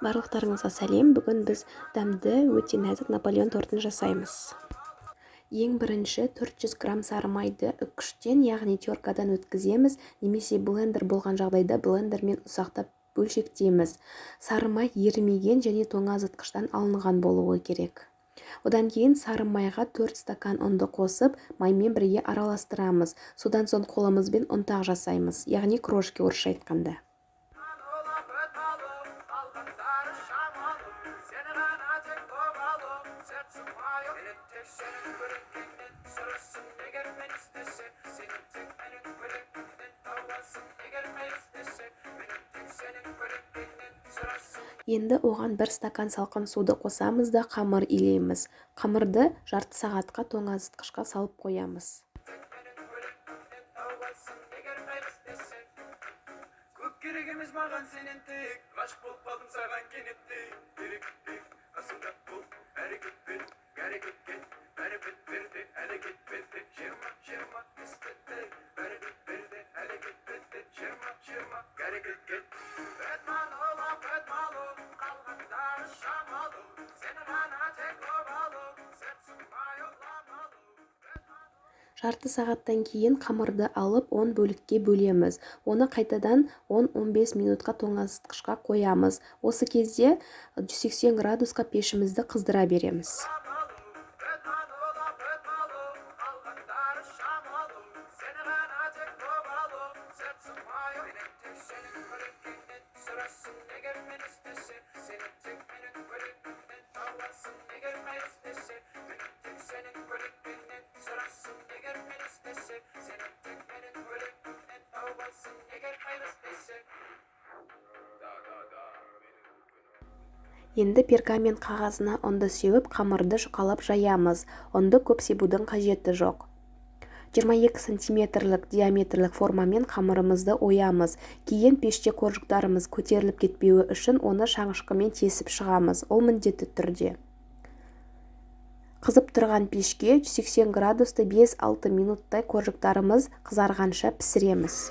Барлықтарыңызға сәлем. Бүгін біз дәмді өте нәзік Наполеон тортын жасаймыз. Ең бірінші 400 грамм сары майды үккіштен, яғни теркадан өткіземіз, немесе блендер болған жағдайда блендермен ұсақтап бөлшектейміз. Сары май ерімеген және тоңазытқыштан алынған болуы керек. Одан кейін сары майға 4 стакан ұнды қосып, маймен бірге араластырамыз. Содан соң қолымызбен ұнтақ жасаймыз, яғни крошки орысша айтқанда. Енді оған 1 стакан салқын суды қосамыз да қамыр илейміз. Қамырды жарты сағатқа тоңазытқышқа салып қоямыз. Керегіміз маған сенен тек, ғашық болып қалдым саған кенеттей. Керек, қасымда бол, әрекет бер, әрекет берді, әрекет берді, жиырма, істетті, әрекет берді, әрекет берді, жиырма, әрекет кет. Бәтмалу, қалғандары шамалу, сені ғана тек обалу, сәтсің байыламалу. Жарты сағаттан кейін қамырды алып 10 бөлікке бөлеміз. Оны қайтадан 10-15 минутқа тоңазытқышқа қоямыз. Осы кезде 180 градусқа пешімізді қыздыра береміз. Енді пергамент қағазына ұнды сеуіп, қамырды жұқалап жаямыз. Ұнды көп себудің қажеті жоқ. 22 сантиметрлік диаметрлік формамен қамырымызды оямыз. Кейін пеште қоржықтарымыз көтеріліп кетпеуі үшін оны шаңышқымен тесіп шығамыз. Ол міндетті түрде. Қызып тұрған пешке 180 градусты 5-6 минуттай қоржықтарымыз қызарғанша пісіреміз.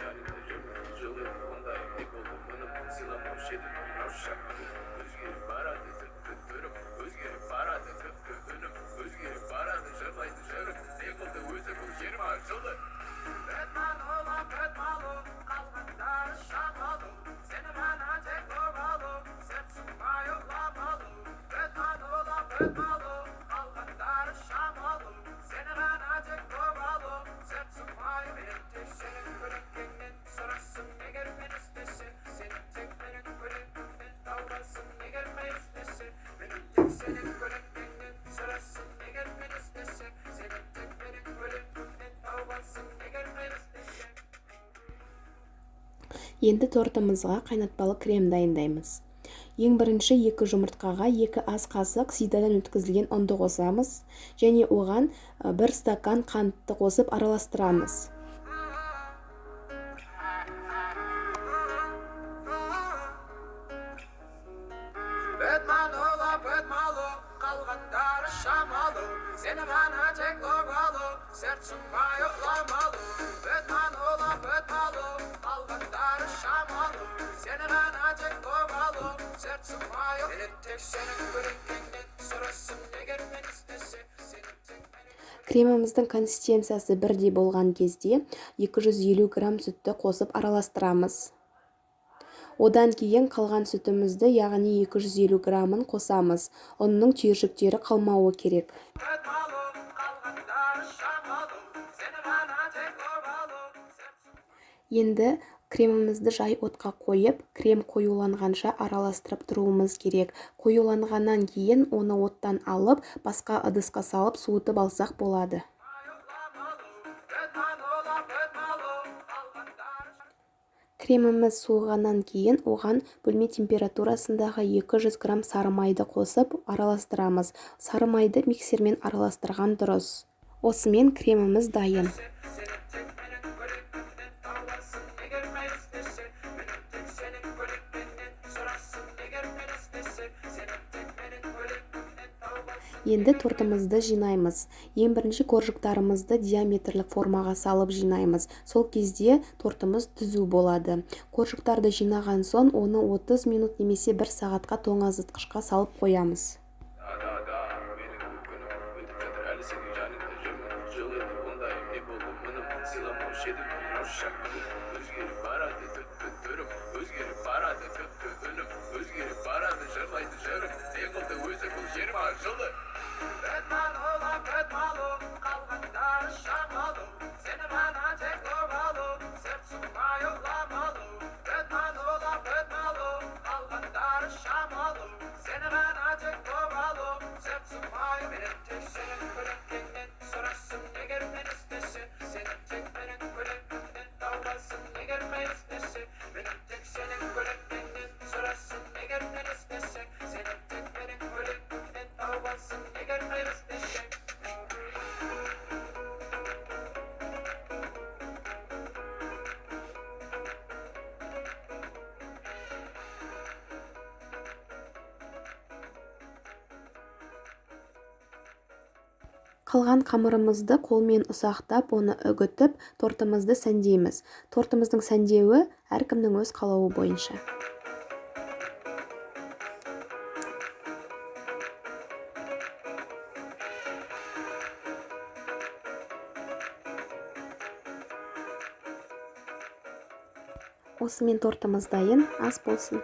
Енді тортымызға қайнатпалы крем дайындаймыз. Ең бірінші 2 жұмыртқаға 2 ас қасық сидадан өткізілген ұнды қосамыз және оған 1 стакан қантты қосып араластырамыз. Бәтмалу, қалғандары шамалу, сені ғана тек обалу, сәртсің байыламалу. Бәтмалу, қалғандары шамалу, сені ғана тек обалу, сәртсің байы. Тек сенің көрінгеннен сұрасың, егер мен істесе, сені тек менің. Креміміздің консистенциясы бірдей болған кезде 250 грамм сүтті қосып араластырамыз. Одан кейін қалған сүтімізді, яғни 250 граммын қосамыз. Оның түйіршіктері қалмауы керек. Енді кремімізді жай отқа қойып, крем қоюланғанша араластырып тұруымыз керек. Қоюланғаннан кейін оны оттан алып, басқа ыдысқа салып суытып алсақ болады. Креміміз суығаннан кейін оған бөлме температурасындағы 200 грамм сары майды қосып араластырамыз. Сары майды миксермен араластырған дұрыс. Осымен креміміз дайын. Енді тортымызды жинаймыз. Ең бірінші коржықтарымызды диаметрлік формаға салып жинаймыз. Сол кезде тортымыз түзу болады. Коржықтарды жинаған соң оны 30 минут немесе 1 сағатқа тоңазытқышқа салып қоямыз. менің күнім өтіп жатыр әлі сенің жаныңда жүрмін жыл еді ондайым не болды мұным сыйламаушы едім өзгеріп барады түрім өзгеріп барады үнім өзгеріп барады жырлайды жырым не қылды өзі бұл 20 жылы қалғандары шамалы сені ғана тек ұрмалы сыртсымай ұламалы қалғандары шамалы сені ғана тек ұрмалы сыртсымай менің тек сенің көлеңкеңнен сұрасың егер мен іздесе сені тек менің көлеңкемнен тауасың егер мен іздесе менің тек сенің көлеңкеңнен сұрасың егер мен іздесе сені тек менің көлеңкемнен тауасың егер мен іздесе Қалған қамырымызды қолмен ұсақтап, оны үгітіп, тортымызды сәндейміз. Тортымыздың сәндеуі әркімнің өз қалауы бойынша. Осымен тортымыз дайын, ас болсын.